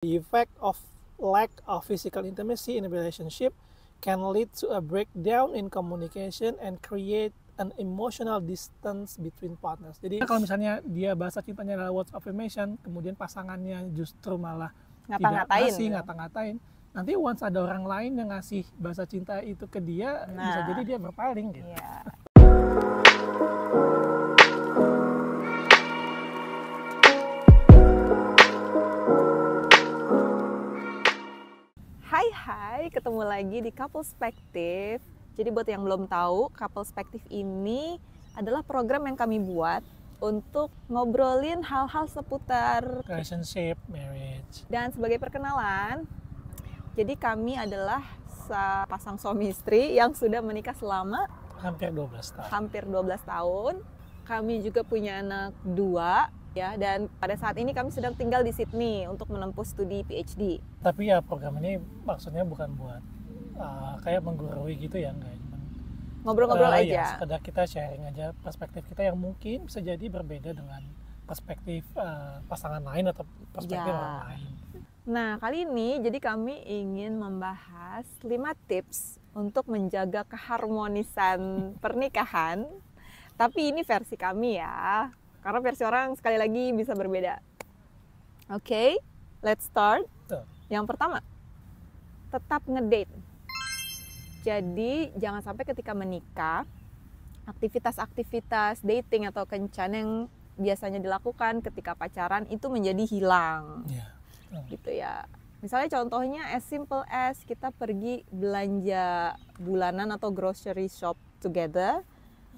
The effect of lack of physical intimacy in a relationship can lead to a breakdown in communication and create an emotional distance between partners. Jadi kalau misalnya dia bahasa cintanya adalah words of affirmation, kemudian pasangannya justru malah tidak ngasih, ngata-ngatain, nanti once ada orang lain yang ngasih bahasa cinta itu ke dia, bisa jadi dia berpaling gitu. Yeah. Hai, ketemu lagi di Couple Perspective. Jadi buat yang belum tahu, Couple Perspective ini adalah program yang kami buat untuk ngobrolin hal-hal seputar relationship, marriage. Dan sebagai perkenalan, jadi kami adalah sepasang suami istri yang sudah menikah selama hampir 12 tahun. Hampir 12 tahun. Kami juga punya anak 2. Ya, dan pada saat ini kami sedang tinggal di Sydney untuk menempuh studi PhD. Tapi ya program ini maksudnya bukan buat kayak menggurui gitu ya, enggak, ngobrol-ngobrol aja. Ya, sekedar kita sharing aja perspektif kita yang mungkin bisa jadi berbeda dengan perspektif pasangan lain atau perspektif orang lain. Nah, kali ini jadi kami ingin membahas 5 tips untuk menjaga keharmonisan pernikahan. Tapi ini versi kami ya. Karena versi orang sekali lagi bisa berbeda. Oke, let's start. Yang pertama, tetap ngedate. Jadi jangan sampai ketika menikah, aktivitas-aktivitas dating atau kencan yang biasanya dilakukan ketika pacaran itu menjadi hilang. Gitu ya. Misalnya contohnya as simple as kita pergi belanja bulanan atau grocery shop together.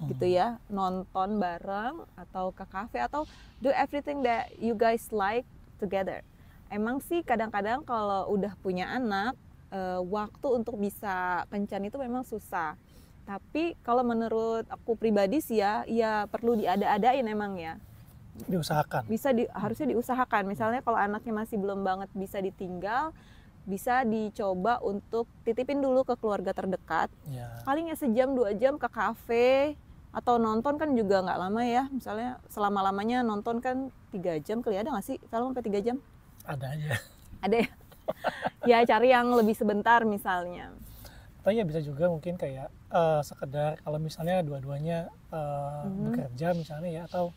Gitu ya, nonton bareng atau ke cafe atau do everything that you guys like together. Emang sih kadang-kadang kalau udah punya anak, waktu untuk bisa kencan itu memang susah. Tapi kalau menurut aku pribadi sih ya perlu diada-adain emang ya. Diusahakan. Harusnya diusahakan. Misalnya kalau anaknya masih belum banget bisa ditinggal, bisa dicoba untuk titipin dulu ke keluarga terdekat. Paling ya sejam 2 jam ke kafe atau nonton kan juga nggak lama ya. Misalnya selama-lamanya nonton kan 3 jam kali, ada nggak sih film sampai 3 jam? Ada aja. Ada ya? Ya cari yang lebih sebentar misalnya. Atau ya bisa juga mungkin kayak sekedar kalau misalnya dua-duanya bekerja misalnya ya, atau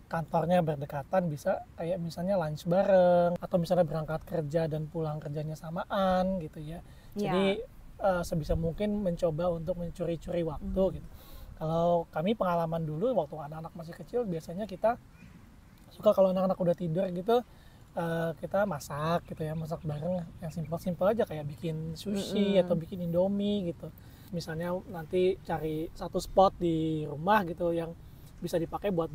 kantornya berdekatan, bisa kayak misalnya lunch bareng atau misalnya berangkat kerja dan pulang kerjanya samaan gitu ya. Jadi sebisa mungkin mencoba untuk mencuri-curi waktu gitu. Kalau kami pengalaman dulu waktu anak-anak masih kecil, biasanya kita suka kalau anak-anak udah tidur gitu, kita masak gitu ya, masak bareng yang simpel-simpel aja kayak bikin sushi atau bikin indomie gitu. Misalnya nanti cari satu spot di rumah gitu yang bisa dipakai buat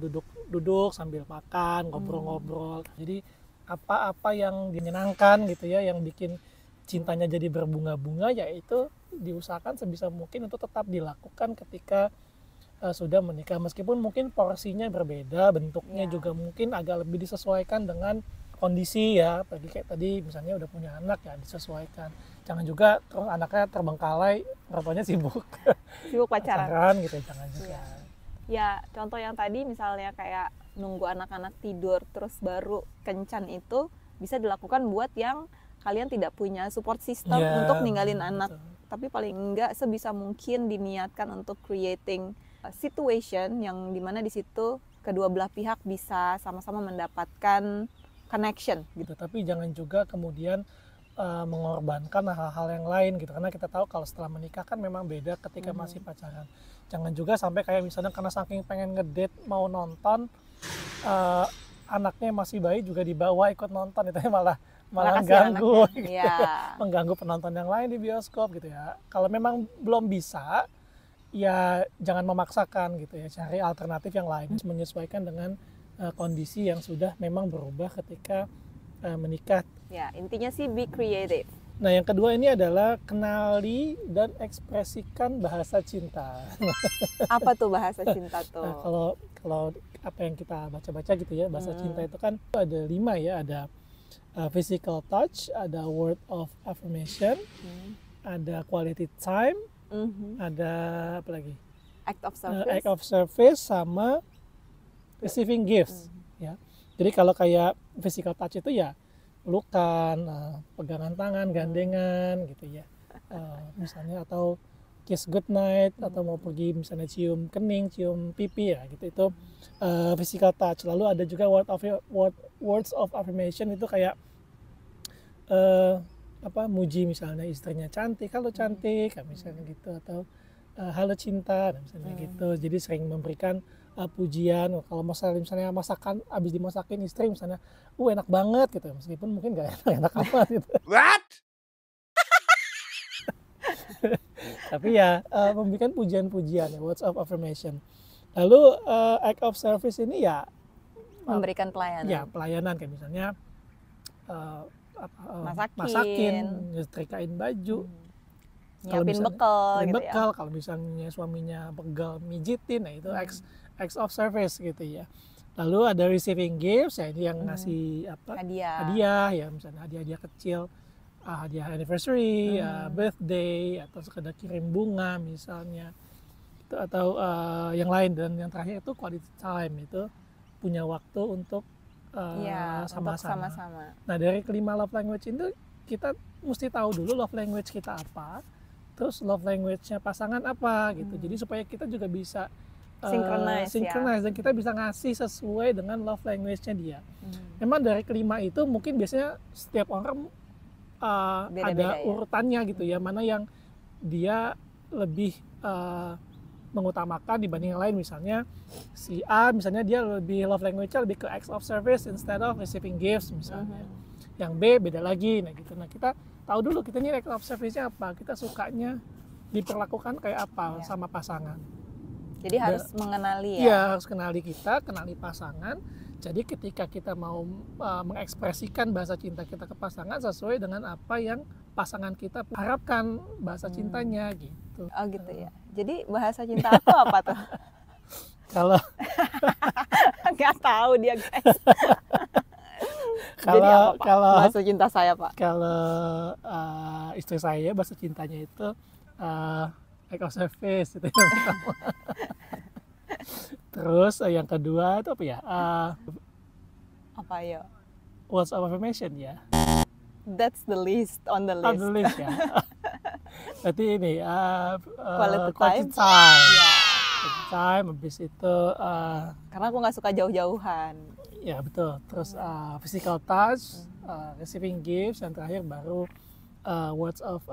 duduk sambil makan, ngobrol-ngobrol. Jadi apa-apa yang menyenangkan gitu ya, yang bikin cintanya jadi berbunga-bunga, yaitu diusahakan sebisa mungkin untuk tetap dilakukan ketika sudah menikah. Meskipun mungkin porsinya berbeda, bentuknya juga mungkin agak lebih disesuaikan dengan kondisi ya. Kayak tadi misalnya udah punya anak ya, disesuaikan. Jangan juga terus anaknya terbengkalai, rupanya sibuk pacaran gitu, jangan juga. Ya, contoh yang tadi misalnya kayak nunggu anak-anak tidur terus baru kencan itu bisa dilakukan buat yang kalian tidak punya support system untuk ninggalin anak. Tapi paling enggak sebisa mungkin diniatkan untuk creating a situation yang dimana di situ kedua belah pihak bisa sama-sama mendapatkan connection gitu. Tapi jangan juga kemudian mengorbankan hal-hal yang lain gitu, karena kita tahu kalau setelah menikah kan memang beda ketika masih pacaran. Jangan juga sampai kayak misalnya karena saking pengen ngedate mau nonton, anaknya masih bayi juga dibawa ikut nonton, itu malah ganggu gitu ya. Mengganggu penonton yang lain di bioskop gitu ya. Kalau memang belum bisa, ya jangan memaksakan gitu ya, cari alternatif yang lain, menyesuaikan dengan kondisi yang sudah memang berubah ketika menikah. Ya, intinya sih be creative. Nah, yang kedua ini adalah kenali dan ekspresikan bahasa cinta. Apa tuh bahasa cinta tuh? Nah, kalau apa yang kita baca-baca gitu ya, bahasa cinta itu kan ada 5 ya, ada physical touch, ada word of affirmation, ada quality time, ada apa lagi? Act of service. Act of service sama receiving gifts ya. Jadi kalau kayak physical touch itu ya pelukan, pegangan tangan, gandengan gitu ya. Misalnya atau kiss goodnight atau mau pergi misalnya cium kening, cium pipi ya gitu, itu physical touch. Lalu ada juga words of affirmation, itu kayak muji misalnya istrinya cantik, halo cantik misalnya gitu, atau halo cinta misalnya gitu. Jadi sering memberikan pujian. Kalau misalnya masakan habis dimasakin istri misalnya, enak banget gitu, meskipun mungkin gak enak apa gitu. What? Tapi ya memberikan pujian-pujian, words of affirmation. Lalu act of service ini ya memberikan pelayanan. Ya, pelayanan kayak misalnya masakin, nyetrikain baju, nyiapin bekal gitu ya. Kalau misalnya suaminya pegal mijitin, nah itu acts of service gitu ya. Lalu ada receiving gifts, ya ini yang ngasih hadiah ya, misalnya hadiah-hadiah kecil, hadiah anniversary, birthday, atau sekedar kirim bunga misalnya, itu, atau yang lain. Dan yang terakhir itu quality time, itu punya waktu untuk sama-sama. Nah, dari kelima love language itu kita mesti tahu dulu love language kita apa, terus love language-nya pasangan apa gitu. Jadi supaya kita juga bisa synchronize dan kita bisa ngasih sesuai dengan love language-nya dia. Memang dari kelima itu mungkin biasanya setiap orang ada urutannya gitu ya, mana yang dia lebih mengutamakan dibanding yang lain. Misalnya si A, misalnya dia lebih love language-nya lebih ke acts of service instead of receiving gifts misalnya. Yang B beda lagi, nah gitu. Nah, kita tahu dulu kita ini acts of service-nya apa, kita sukanya diperlakukan kayak apa sama pasangan. Jadi harus mengenali ya. Iya, harus kenali kita, kenali pasangan. Jadi ketika kita mau mengekspresikan bahasa cinta kita ke pasangan sesuai dengan apa yang pasangan kita harapkan bahasa cintanya gitu. Oh gitu ya. Jadi bahasa cinta aku apa tuh? Kalau nggak tahu dia guys. Kalau bahasa cinta saya Pak. Kalau istri saya bahasa cintanya itu act of service itu yang pertama. Terus yang kedua itu apa ya? Apa ya? Words of affirmation ya. That's the list on the list. On the list ya. Berarti ini quality time. Yeah. Quality time, habis itu karena aku nggak suka jauh-jauhan. Ya betul. Terus physical touch, receiving gifts, dan terakhir baru words of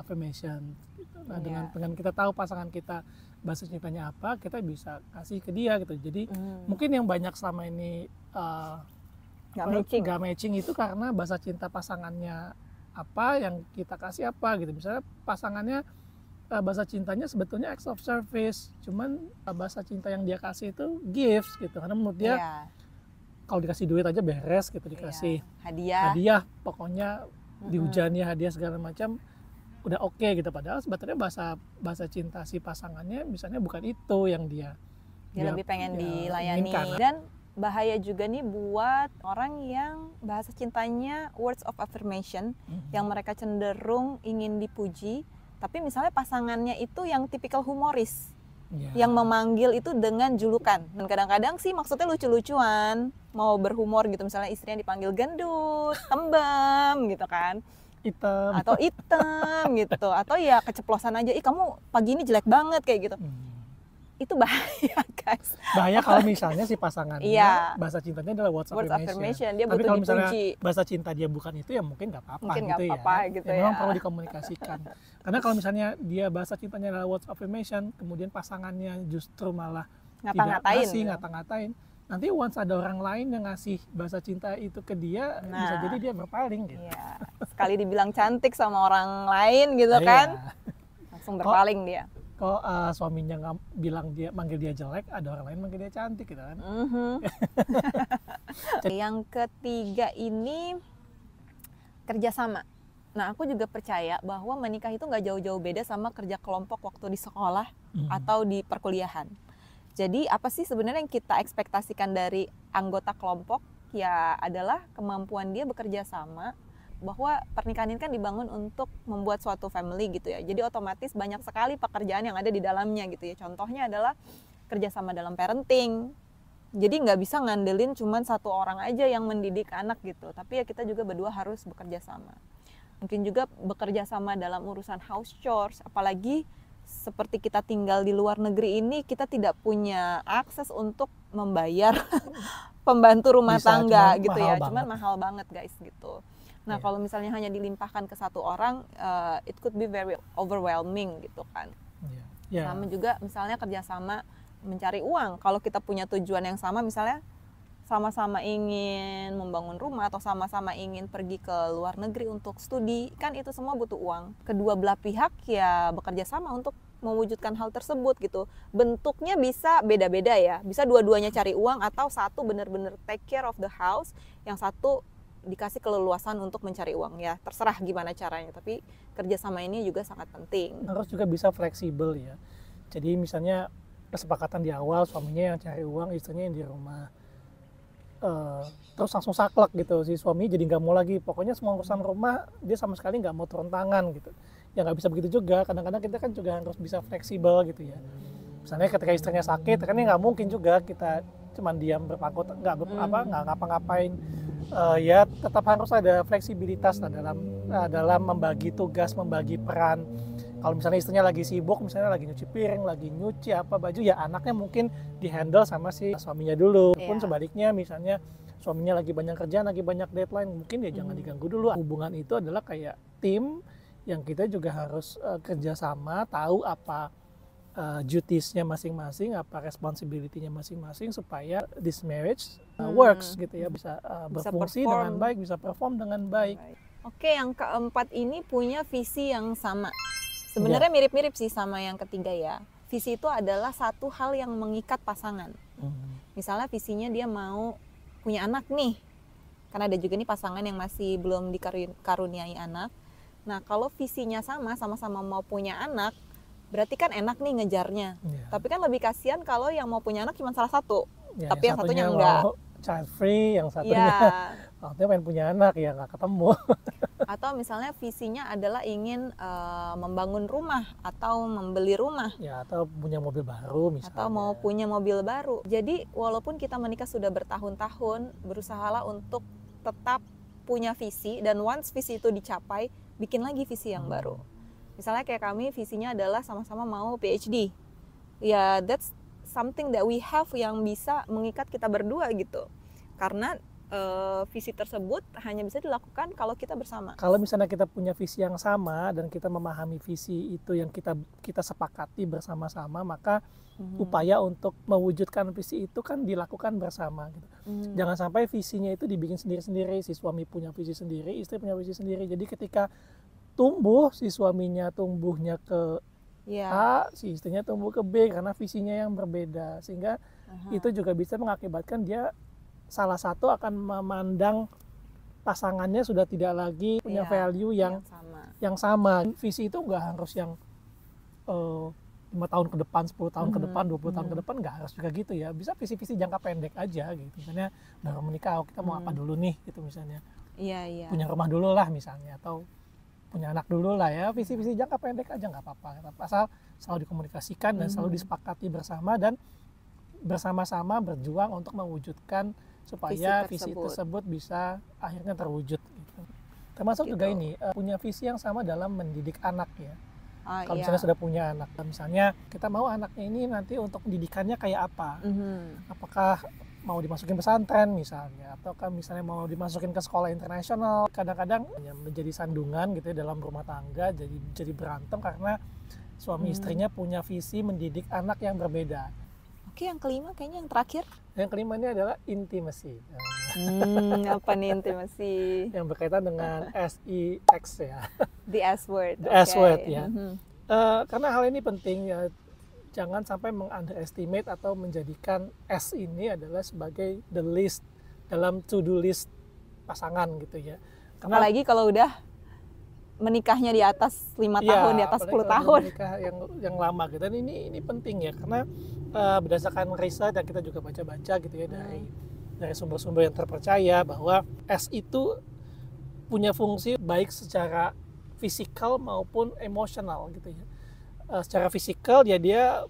affirmation. Nah, dengan kita tahu pasangan kita bahasa cintanya apa, kita bisa kasih ke dia gitu. Jadi mungkin yang banyak selama ini nggak matching itu karena bahasa cinta pasangannya apa, yang kita kasih apa gitu. Misalnya pasangannya bahasa cintanya sebetulnya acts of service, cuman bahasa cinta yang dia kasih itu gifts gitu. Karena menurut dia kalau dikasih duit aja beres gitu, dikasih hadiah pokoknya dihujani hadiah segala macam udah oke gitu. Padahal sebetulnya bahasa cinta si pasangannya misalnya bukan itu yang dia lebih pengen dilayani. Inginkan. Dan bahaya juga nih buat orang yang bahasa cintanya words of affirmation, yang mereka cenderung ingin dipuji, tapi misalnya pasangannya itu yang tipikal humoris, yang memanggil itu dengan julukan. Dan kadang-kadang sih maksudnya lucu-lucuan, mau berhumor gitu, misalnya istrinya dipanggil gendut, tembem gitu kan, hitam gitu, atau ya keceplosan aja, ih kamu pagi ini jelek banget kayak gitu. Itu bahaya guys. Bahaya kalau misalnya si pasangannya bahasa cintanya adalah words of affirmation. Dia tapi kalau misalnya dipuji. Bahasa cinta dia bukan itu, ya mungkin nggak apa-apa gitu ya. Memang perlu dikomunikasikan. Karena kalau misalnya dia bahasa cintanya adalah words of affirmation, kemudian pasangannya justru malah ngata-ngatain, nanti once ada orang lain yang ngasih bahasa cinta itu ke dia, bisa jadi dia berpaling gitu. Iya. Sekali dibilang cantik sama orang lain gitu kan, langsung berpaling dia. Kok suaminya manggil dia jelek, ada orang lain manggil dia cantik gitu kan. Yang ketiga ini kerjasama. Nah, aku juga percaya bahwa menikah itu nggak jauh-jauh beda sama kerja kelompok waktu di sekolah atau di perkuliahan. Jadi apa sih sebenarnya yang kita ekspektasikan dari anggota kelompok? Ya adalah kemampuan dia bekerja sama, bahwa pernikahan ini kan dibangun untuk membuat suatu family gitu ya. Jadi otomatis banyak sekali pekerjaan yang ada di dalamnya gitu ya. Contohnya adalah kerjasama dalam parenting, Jadi nggak bisa ngandelin cuman satu orang aja yang mendidik anak gitu. Tapi ya kita juga berdua harus bekerja sama. Mungkin juga bekerja sama dalam urusan house chores, apalagi seperti kita tinggal di luar negeri ini, kita tidak punya akses untuk membayar pembantu rumah tangga gitu ya. Cuman mahal banget guys gitu. Nah, kalau misalnya hanya dilimpahkan ke satu orang, it could be very overwhelming gitu kan. Sama juga misalnya kerjasama mencari uang. Kalau kita punya tujuan yang sama, misalnya sama-sama ingin membangun rumah atau sama-sama ingin pergi ke luar negeri untuk studi, kan itu semua butuh uang. Kedua belah pihak ya bekerja sama untuk mewujudkan hal tersebut gitu. Bentuknya bisa beda-beda ya. Bisa dua-duanya cari uang atau satu benar-benar take care of the house, yang satu dikasih keleluasan untuk mencari uang ya. Terserah gimana caranya, tapi kerjasama ini juga sangat penting. Harus juga bisa fleksibel ya. Jadi misalnya kesepakatan di awal suaminya yang cari uang, istrinya yang di rumah. Terus langsung saklek gitu, si suami jadi nggak mau lagi, pokoknya semua urusan rumah dia sama sekali nggak mau turun tangan gitu. Ya nggak bisa begitu juga, kadang-kadang kita kan juga harus bisa fleksibel gitu ya. Misalnya ketika istrinya sakit, kan ini nggak mungkin juga kita cuman diam berpangku, nggak ngapa-ngapain. Ya tetap harus ada fleksibilitas lah dalam membagi tugas, membagi peran. Kalau misalnya istrinya lagi sibuk, misalnya lagi nyuci piring, lagi nyuci apa baju, ya anaknya mungkin dihandle sama si suaminya dulu. Pun sebaliknya, misalnya suaminya lagi banyak kerjaan, lagi banyak deadline, mungkin ya jangan diganggu dulu. Hubungan itu adalah kayak tim yang kita juga harus kerjasama, tahu apa duties-nya masing-masing, apa responsibility-nya masing-masing, supaya this marriage works gitu ya, bisa berfungsi dengan baik, bisa perform dengan baik. Oke, yang keempat ini punya visi yang sama. Sebenarnya mirip-mirip sih sama yang ketiga ya. Visi itu adalah satu hal yang mengikat pasangan. Misalnya visinya dia mau punya anak nih. Karena ada juga nih pasangan yang masih belum dikaruniai anak. Nah, kalau visinya sama-sama mau punya anak, berarti kan enak nih ngejarnya. Tapi kan lebih kasihan kalau yang mau punya anak cuma salah satu. Tapi yang satunya enggak. Child free, yang satunya waktunya pengen punya anak, ya nggak ketemu. Atau misalnya visinya adalah ingin membangun rumah atau membeli rumah. Ya, atau punya mobil baru misalnya. Atau mau punya mobil baru. Jadi walaupun kita menikah sudah bertahun-tahun, berusahalah untuk tetap punya visi, dan once visi itu dicapai, bikin lagi visi yang baru. Misalnya kayak kami visinya adalah sama-sama mau PhD. Ya, that's something that we have yang bisa mengikat kita berdua gitu. Karena visi tersebut hanya bisa dilakukan kalau kita bersama. Kalau misalnya kita punya visi yang sama dan kita memahami visi itu yang kita sepakati bersama-sama, maka upaya untuk mewujudkan visi itu kan dilakukan bersama gitu. Jangan sampai visinya itu dibikin sendiri-sendiri, si suami punya visi sendiri, istri punya visi sendiri. Jadi ketika tumbuh, si suaminya tumbuhnya ke A, si istrinya tumbuh ke B karena visinya yang berbeda, sehingga itu juga bisa mengakibatkan dia salah satu akan memandang pasangannya sudah tidak lagi punya value yang sama. Visi itu nggak harus yang 5 tahun ke depan, 10 tahun ke depan, 20 tahun ke depan, nggak harus juga gitu ya. Bisa visi-visi jangka pendek aja gitu. Misalnya baru menikah, kita mau apa dulu nih gitu misalnya. Punya rumah dulu lah misalnya, atau punya anak dulu lah ya. Visi-visi jangka pendek aja nggak apa-apa. Asal selalu dikomunikasikan dan selalu disepakati bersama, dan bersama-sama berjuang untuk mewujudkan supaya visi tersebut bisa akhirnya terwujud gitu. Termasuk juga ini punya visi yang sama dalam mendidik anak ya. Kalau misalnya sudah punya anak, misalnya kita mau anaknya ini nanti untuk pendidikannya kayak apa, apakah mau dimasukin pesantren misalnya, atau kan misalnya mau dimasukin ke sekolah internasional. Kadang-kadang menjadi sandungan gitu ya dalam rumah tangga, jadi berantem karena suami istrinya punya visi mendidik anak yang berbeda. Oke, yang kelima kayaknya yang terakhir. Yang kelima ini adalah intimacy. Apa nih intimacy? Yang berkaitan dengan SEX ya. The S word. The S word ya. Karena hal ini penting ya, jangan sampai meng-underestimate atau menjadikan S ini adalah sebagai the list dalam to-do list pasangan gitu ya. Karena apalagi kalau udah menikahnya di atas 5 tahun, di atas 10 tahun. Menikah yang lama gitu. Dan ini penting ya, karena berdasarkan riset yang kita juga baca-baca gitu ya dari sumber-sumber yang terpercaya, bahwa S itu punya fungsi baik secara fisikal maupun emosional gitu ya. Secara fisikal ya dia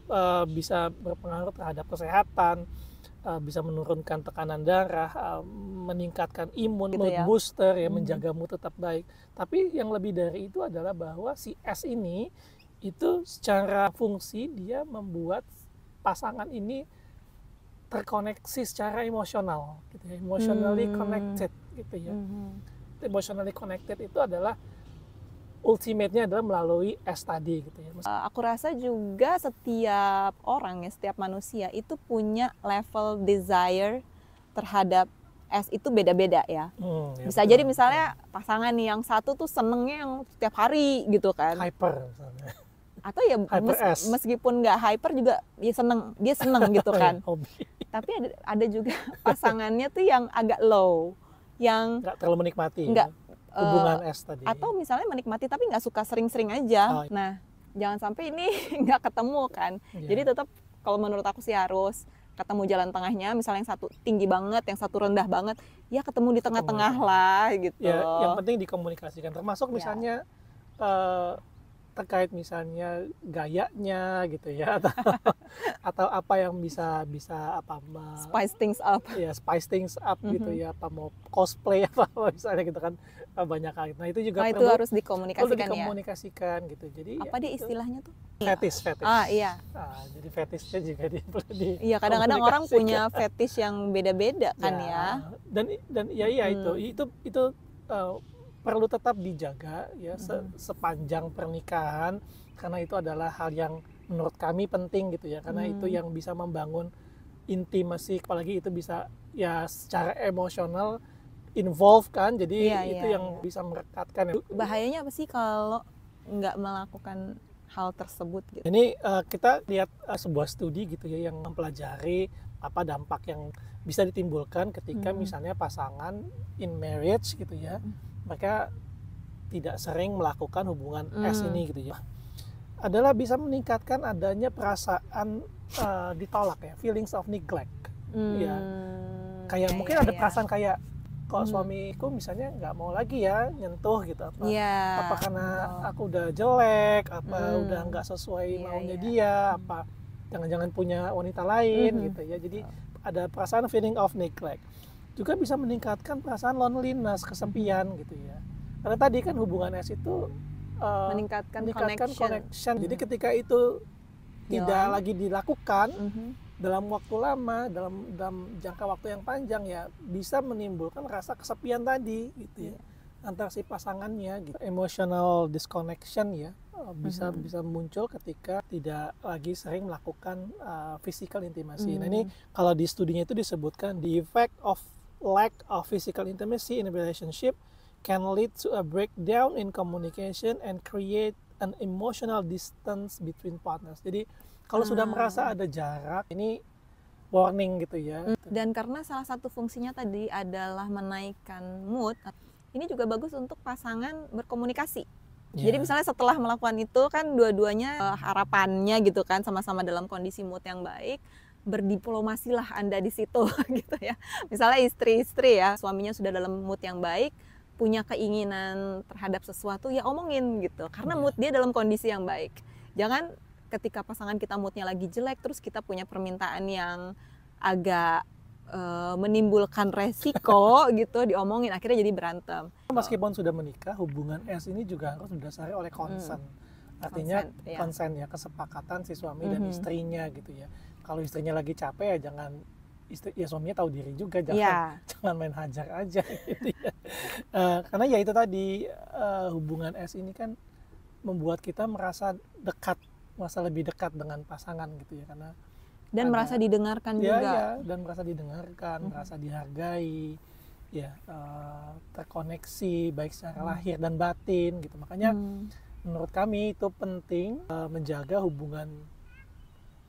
bisa berpengaruh terhadap kesehatan, bisa menurunkan tekanan darah, meningkatkan imun, gitu mood ya. booster ya, menjaga mood tetap baik. Tapi yang lebih dari itu adalah bahwa si es ini itu secara fungsi dia membuat pasangan ini terkoneksi secara emosional, gitu ya, emotionally connected, gitu ya. Emotionally connected itu adalah ultimate-nya adalah melalui es tadi, gitu ya. Aku rasa juga setiap orang ya, setiap manusia itu punya level desire terhadap es itu beda-beda ya. Ya Bisa betul. jadi misalnya pasangan nih yang satu tuh senengnya yang setiap hari gitu kan. Hyper misalnya. Atau ya meskipun nggak hyper juga dia seneng gitu kan. Hobi. Tapi ada juga pasangannya tuh yang agak low, yang nggak terlalu menikmati nggak hubungan es tadi. Atau misalnya menikmati tapi nggak suka sering-sering aja. Nah, jangan sampai ini nggak ketemu kan. Jadi tetap kalau menurut aku sih harus ketemu jalan tengahnya. Misalnya yang satu tinggi banget, yang satu rendah banget, ya ketemu di tengah-tengah lah gitu. Ya, yang penting dikomunikasikan. Termasuk misalnya terkait misalnya gayanya gitu ya, atau apa yang bisa spice things up. Ya, spice things up gitu ya, apa mau cosplay apa misalnya gitu kan, banyak hal. Nah, itu juga itu harus dikomunikasikan gitu. Jadi apa dia istilahnya tuh? Fetish. Iya. Jadi fetishnya juga iya, kadang-kadang orang punya fetish yang beda-beda kan ya. Dan itu perlu tetap dijaga ya sepanjang pernikahan, karena itu adalah hal yang menurut kami penting gitu ya, karena itu yang bisa membangun intimasi, apalagi itu bisa ya secara emosional involve kan, jadi itu yang bisa merekatkan. Bahayanya apa sih kalau nggak melakukan hal tersebut gitu? Ini kita lihat sebuah studi gitu ya yang mempelajari apa dampak yang bisa ditimbulkan ketika misalnya pasangan in marriage gitu ya, mereka tidak sering melakukan hubungan es ini gitu ya, adalah bisa meningkatkan adanya perasaan ditolak ya, feelings of neglect ya, kayak mungkin ada perasaan kayak kok suamiku misalnya nggak mau lagi ya nyentuh gitu, apa karena aku udah jelek, apa udah nggak sesuai maunya dia, apa jangan-jangan punya wanita lain gitu ya. Jadi ada perasaan feeling of neglect. Juga bisa meningkatkan perasaan loneliness, kesepian gitu ya. Karena tadi kan hubungan es itu meningkatkan connection. Jadi ketika itu tidak lagi dilakukan dalam waktu lama, dalam jangka waktu yang panjang ya, bisa menimbulkan rasa kesepian tadi gitu ya, antar si pasangannya gitu. Emotional disconnection ya bisa muncul ketika tidak lagi sering melakukan physical intimacy. Nah, ini kalau di studinya itu disebutkan the effect of lack of physical intimacy in a relationship can lead to a breakdown in communication and create an emotional distance between partners. Jadi kalau sudah merasa ada jarak, ini warning gitu ya. Dan karena salah satu fungsinya tadi adalah menaikkan mood, ini juga bagus untuk pasangan berkomunikasi. Jadi misalnya setelah melakukan itu kan dua-duanya harapannya gitu kan sama-sama dalam kondisi mood yang baik, berdiplomasilah Anda di situ gitu ya. Misalnya istri-istri ya, suaminya sudah dalam mood yang baik, punya keinginan terhadap sesuatu, ya omongin gitu. Karena mood dia dalam kondisi yang baik. Jangan ketika pasangan kita moodnya lagi jelek, terus kita punya permintaan yang agak menimbulkan resiko gitu, diomongin, akhirnya jadi berantem. Meskipun sudah menikah, hubungan es ini juga harus didasari oleh consent. Artinya consent ya, kesepakatan si suami dan istrinya gitu ya. Kalau istrinya lagi capek ya jangan suaminya tahu diri juga, jangan main hajar aja gitu ya. Karena ya itu tadi hubungan es ini kan membuat kita merasa lebih dekat dengan pasangan gitu ya, karena dan merasa didengarkan juga. Dan merasa didengarkan, merasa dihargai, ya terkoneksi baik secara lahir dan batin gitu. Makanya menurut kami itu penting menjaga hubungan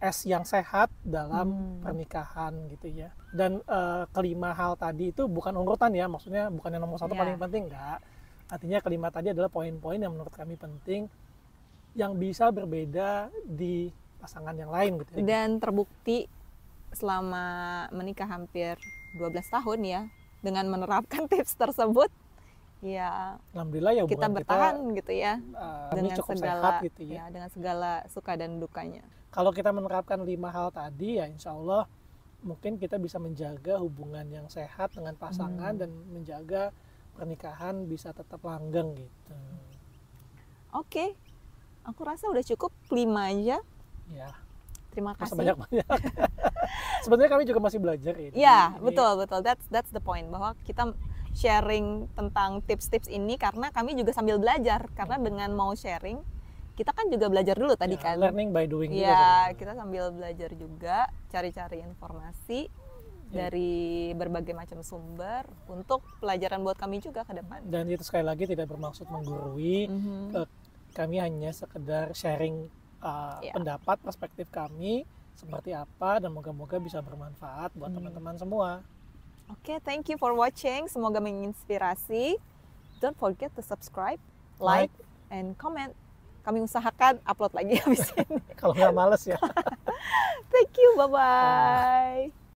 es yang sehat dalam pernikahan gitu ya. Dan kelima hal tadi itu bukan urutan ya, maksudnya bukan yang nomor satu paling penting, enggak. Artinya kelima tadi adalah poin-poin yang menurut kami penting yang bisa berbeda di pasangan yang lain gitu ya. Dan terbukti selama menikah hampir 12 tahun ya, dengan menerapkan tips tersebut, ya alhamdulillah ya kita bertahan gitu ya, dengan cukup segala sehat gitu dengan segala suka dan dukanya. Kalau kita menerapkan 5 hal tadi ya insya Allah mungkin kita bisa menjaga hubungan yang sehat dengan pasangan dan menjaga pernikahan bisa tetap langgeng gitu. Oke. Aku rasa udah cukup 5 aja. Ya. Terima kasih. Banyak-banyak. Sebenarnya kami juga masih belajar ya. Ya, betul. That's the point, bahwa kita sharing tentang tips-tips ini karena kami juga sambil belajar. Karena dengan mau sharing, kita kan juga belajar dulu tadi kan. Learning by doing. Iya, kita sambil belajar juga, cari-cari informasi dari berbagai macam sumber untuk pelajaran buat kami juga ke depan. Dan itu sekali lagi tidak bermaksud menggurui. Kami hanya sekedar sharing pendapat, perspektif kami seperti apa, dan moga-moga bisa bermanfaat buat teman-teman semua. Oke, thank you for watching. Semoga menginspirasi. Don't forget to subscribe, like, and comment. Kami usahakan upload lagi habis ini. Kalau nggak males ya. Thank you, bye-bye.